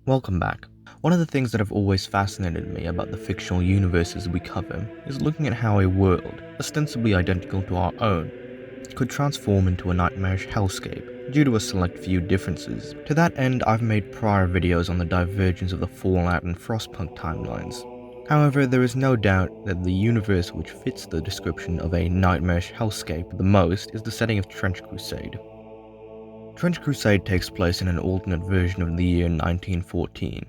Welcome back. One of the things that have always fascinated me about the fictional universes we cover is looking at how a world, ostensibly identical to our own, could transform into a nightmarish hellscape due to a select few differences. To that end, I've made prior videos on the divergence of the Fallout and Frostpunk timelines. However, there is no doubt that the universe which fits the description of a nightmarish hellscape the most is the setting of Trench Crusade. Trench Crusade takes place in an alternate version of the year 1914,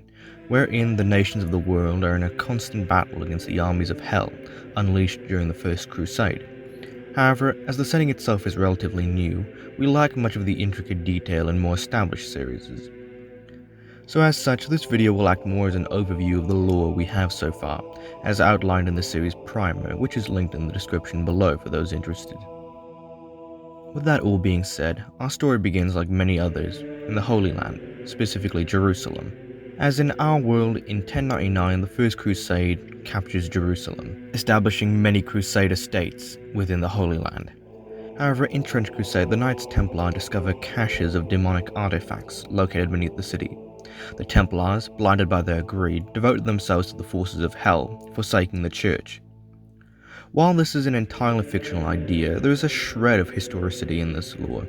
wherein the nations of the world are in a constant battle against the armies of hell unleashed during the First Crusade. However, as the setting itself is relatively new, we lack much of the intricate detail in more established series. So as such, this video will act more as an overview of the lore we have so far, as outlined in the series primer, which is linked in the description below for those interested. With that all being said, our story begins like many others, in the Holy Land, specifically Jerusalem. As in our world, in 1099 the First Crusade captures Jerusalem, establishing many Crusader states within the Holy Land. However, in Trench Crusade, the Knights Templar discover caches of demonic artifacts located beneath the city. The Templars, blinded by their greed, devoted themselves to the forces of hell, forsaking the church. While this is an entirely fictional idea, there is a shred of historicity in this lore,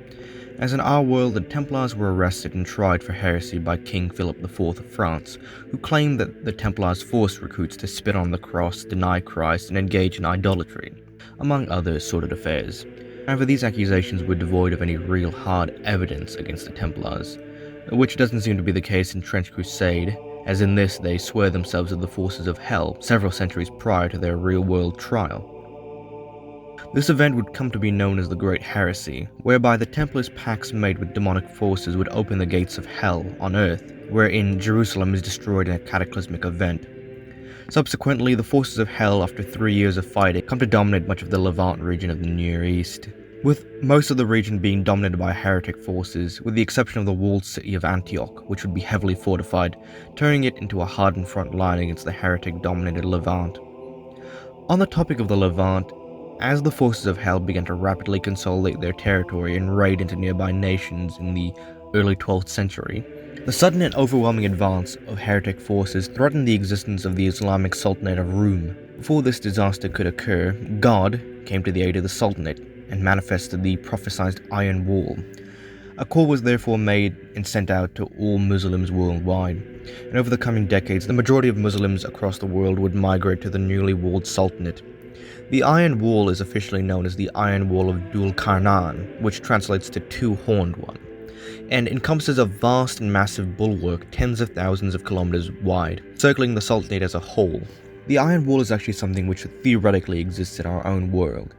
as in our world the Templars were arrested and tried for heresy by King Philip IV of France, who claimed that the Templars forced recruits to spit on the cross, deny Christ, and engage in idolatry, among other sordid affairs. However, these accusations were devoid of any real hard evidence against the Templars, which doesn't seem to be the case in Trench Crusade, as in this they swear themselves to the forces of hell several centuries prior to their real-world trial. This event would come to be known as the Great Heresy, whereby the Templars' pacts made with demonic forces would open the gates of hell on earth, wherein Jerusalem is destroyed in a cataclysmic event. Subsequently, the forces of hell, after 3 years of fighting, come to dominate much of the Levant region of the Near East, with most of the region being dominated by heretic forces, with the exception of the walled city of Antioch, which would be heavily fortified, turning it into a hardened front line against the heretic-dominated Levant. On the topic of the Levant, as the forces of hell began to rapidly consolidate their territory and raid into nearby nations in the early 12th century, the sudden and overwhelming advance of heretic forces threatened the existence of the Islamic Sultanate of Rum. Before this disaster could occur, God came to the aid of the Sultanate and manifested the prophesied Iron Wall. A call was therefore made and sent out to all Muslims worldwide, and over the coming decades, the majority of Muslims across the world would migrate to the newly walled Sultanate. The Iron Wall is officially known as the Iron Wall of Dul Qarnan, which translates to two-horned one, and encompasses a vast and massive bulwark tens of thousands of kilometers wide, circling the Sultanate as a whole. The Iron Wall is actually something which theoretically exists in our own world,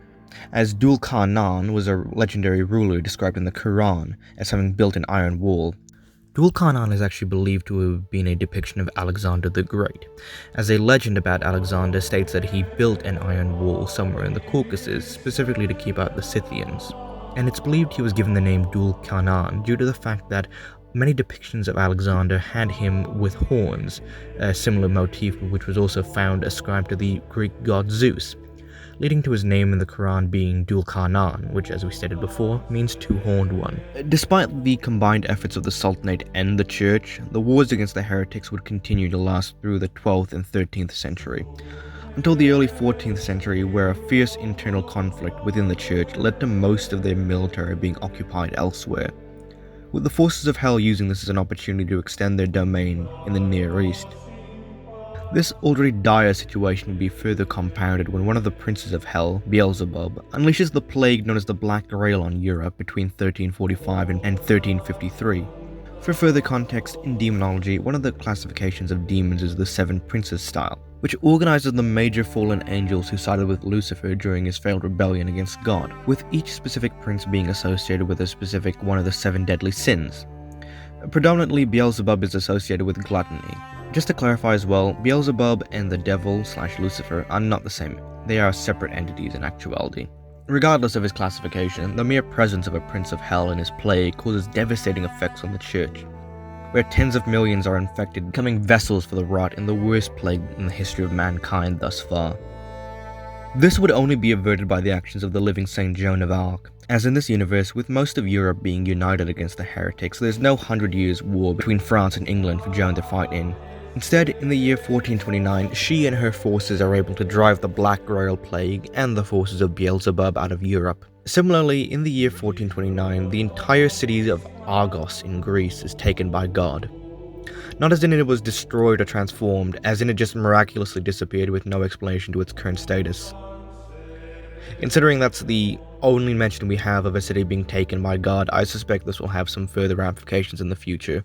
as Dul Qarnan was a legendary ruler described in the Quran as having built an iron wall. Dul Qarnan is actually believed to have been a depiction of Alexander the Great, as a legend about Alexander states that he built an iron wall somewhere in the Caucasus, specifically to keep out the Scythians. And it's believed he was given the name Dul Qarnan due to the fact that many depictions of Alexander had him with horns, a similar motif which was also found ascribed to the Greek god Zeus, leading to his name in the Quran being Dul Qarnan, which, as we stated before, means two-horned one. Despite the combined efforts of the Sultanate and the Church, the wars against the heretics would continue to last through the 12th and 13th century, until the early 14th century, where a fierce internal conflict within the Church led to most of their military being occupied elsewhere, with the forces of hell using this as an opportunity to extend their domain in the Near East. This already dire situation would be further compounded when one of the princes of hell, Beelzebub, unleashes the plague known as the Black Grail on Europe between 1345 and 1353. For further context, in demonology, one of the classifications of demons is the Seven Princes style, which organizes the major fallen angels who sided with Lucifer during his failed rebellion against God, with each specific prince being associated with a specific one of the 7 deadly sins. Predominantly, Beelzebub is associated with gluttony. Just to clarify as well, Beelzebub and the devil/Lucifer are not the same. They are separate entities in actuality. Regardless of his classification, the mere presence of a prince of hell and his plague causes devastating effects on the church, where tens of millions are infected, becoming vessels for the rot in the worst plague in the history of mankind thus far. This would only be averted by the actions of the living Saint Joan of Arc, as in this universe, with most of Europe being united against the heretics, there's no 100 Years' War between France and England for Joan to fight in. Instead, in the year 1429, she and her forces are able to drive the Black Royal Plague and the forces of Beelzebub out of Europe. Similarly, in the year 1429, the entire city of Argos in Greece is taken by God. Not as in it was destroyed or transformed, as in it just miraculously disappeared with no explanation to its current status. Considering that's the only mention we have of a city being taken by God, I suspect this will have some further ramifications in the future.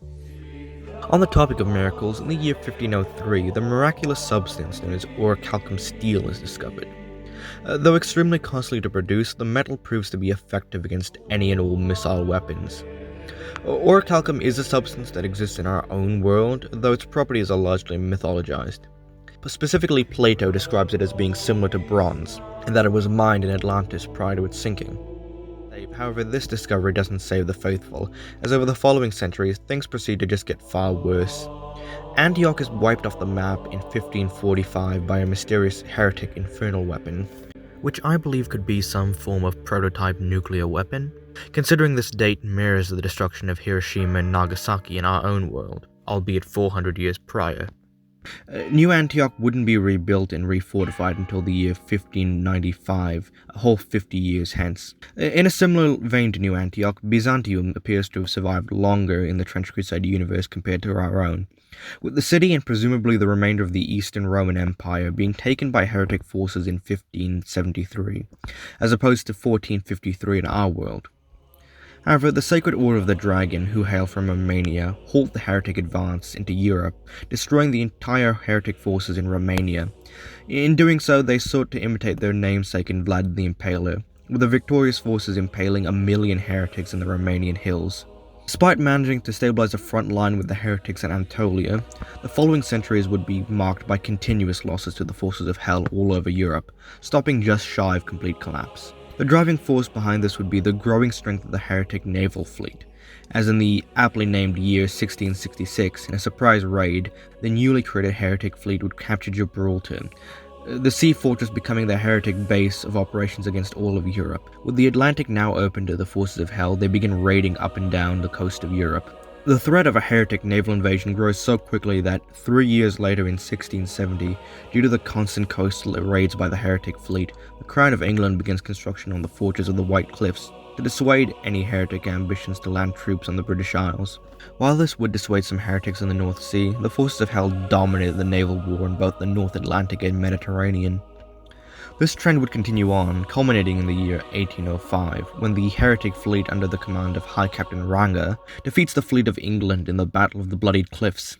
On the topic of miracles, in the year 1503, the miraculous substance known as orichalcum steel is discovered. Though extremely costly to produce, the metal proves to be effective against any and all missile weapons. Orichalcum is a substance that exists in our own world, though its properties are largely mythologized. Specifically, Plato describes it as being similar to bronze, and that it was mined in Atlantis prior to its sinking. However, this discovery doesn't save the faithful, as over the following centuries, things proceed to just get far worse. Antioch is wiped off the map in 1545 by a mysterious heretic infernal weapon, which I believe could be some form of prototype nuclear weapon, considering this date mirrors the destruction of Hiroshima and Nagasaki in our own world, albeit 400 years prior. New Antioch wouldn't be rebuilt and refortified until the year 1595, a whole 50 years hence. In a similar vein to New Antioch, Byzantium appears to have survived longer in the Trench Crusade universe compared to our own, with the city and presumably the remainder of the Eastern Roman Empire being taken by heretic forces in 1573, as opposed to 1453 in our world. However, the Sacred Order of the Dragon, who hail from Romania, halt the heretic advance into Europe, destroying the entire heretic forces in Romania. In doing so, they sought to imitate their namesake in Vlad the Impaler, with the victorious forces impaling 1 million heretics in the Romanian hills. Despite managing to stabilize the front line with the heretics in Anatolia, the following centuries would be marked by continuous losses to the forces of hell all over Europe, stopping just shy of complete collapse. The driving force behind this would be the growing strength of the heretic naval fleet, as in the aptly named year 1666, in a surprise raid, the newly created heretic fleet would capture Gibraltar, the sea fortress becoming the heretic base of operations against all of Europe. With the Atlantic now open to the forces of hell, they begin raiding up and down the coast of Europe. The threat of a heretic naval invasion grows so quickly that 3 years later in 1670, due to the constant coastal raids by the heretic fleet, the Crown of England begins construction on the fortress of the White Cliffs to dissuade any heretic ambitions to land troops on the British Isles. While this would dissuade some heretics in the North Sea, the forces of hell dominated the naval war in both the North Atlantic and Mediterranean. This trend would continue on, culminating in the year 1805, when the heretic fleet under the command of High Captain Ranga defeats the fleet of England in the Battle of the Bloodied Cliffs.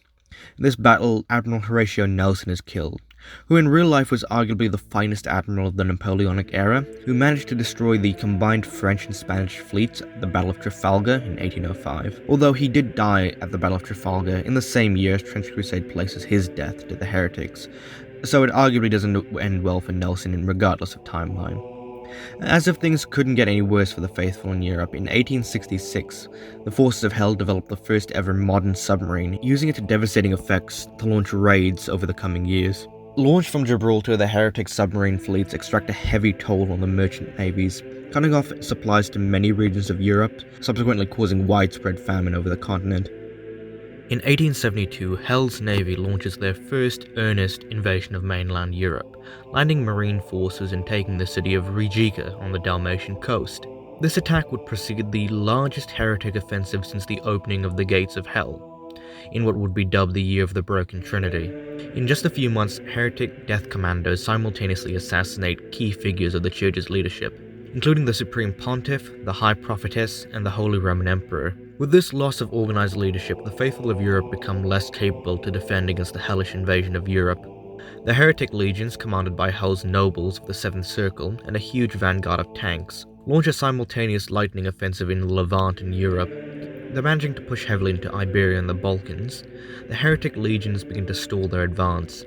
In this battle, Admiral Horatio Nelson is killed, who in real life was arguably the finest admiral of the Napoleonic era, who managed to destroy the combined French and Spanish fleets at the Battle of Trafalgar in 1805, although he did die at the Battle of Trafalgar in the same year as Trench Crusade places his death to the heretics, so it arguably doesn't end well for Nelson regardless of timeline. As if things couldn't get any worse for the faithful in Europe, in 1866, the forces of hell developed the first ever modern submarine, using its devastating effects to launch raids over the coming years. Launched from Gibraltar, the heretic submarine fleets extract a heavy toll on the merchant navies, cutting off supplies to many regions of Europe, subsequently causing widespread famine over the continent. In 1872, Hell's Navy launches their first earnest invasion of mainland Europe, landing marine forces and taking the city of Rijeka on the Dalmatian coast. This attack would precede the largest heretic offensive since the opening of the Gates of Hell, in what would be dubbed the Year of the Broken Trinity. In just a few months, heretic death commandos simultaneously assassinate key figures of the Church's leadership, including the Supreme Pontiff, the High Prophetess, and the Holy Roman Emperor. With this loss of organized leadership, the faithful of Europe become less capable to defend against the hellish invasion of Europe. The heretic legions, commanded by Hell's nobles of the Seventh Circle and a huge vanguard of tanks, launch a simultaneous lightning offensive in the Levant and Europe. They're managing to push heavily into Iberia and the Balkans. The heretic legions begin to stall their advance.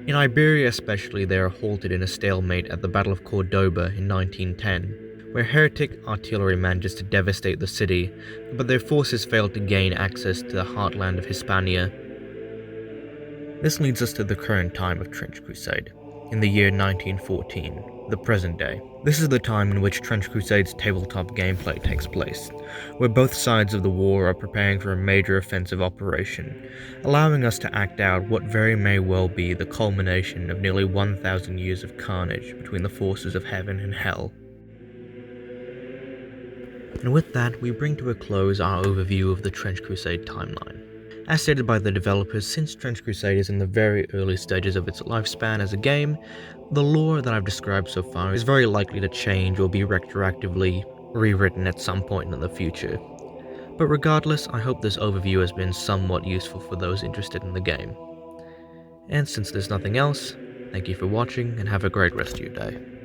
In Iberia especially, they are halted in a stalemate at the Battle of Cordoba in 1910, where heretic artillery manages to devastate the city, but their forces fail to gain access to the heartland of Hispania. This leads us to the current time of Trench Crusade, in the year 1914, the present day. This is the time in which Trench Crusade's tabletop gameplay takes place, where both sides of the war are preparing for a major offensive operation, allowing us to act out what very may well be the culmination of nearly 1,000 years of carnage between the forces of heaven and hell. And with that, we bring to a close our overview of the Trench Crusade timeline. As stated by the developers, since Trench Crusade is in the very early stages of its lifespan as a game, the lore that I've described so far is very likely to change or be retroactively rewritten at some point in the future. But regardless, I hope this overview has been somewhat useful for those interested in the game. And since there's nothing else, thank you for watching and have a great rest of your day.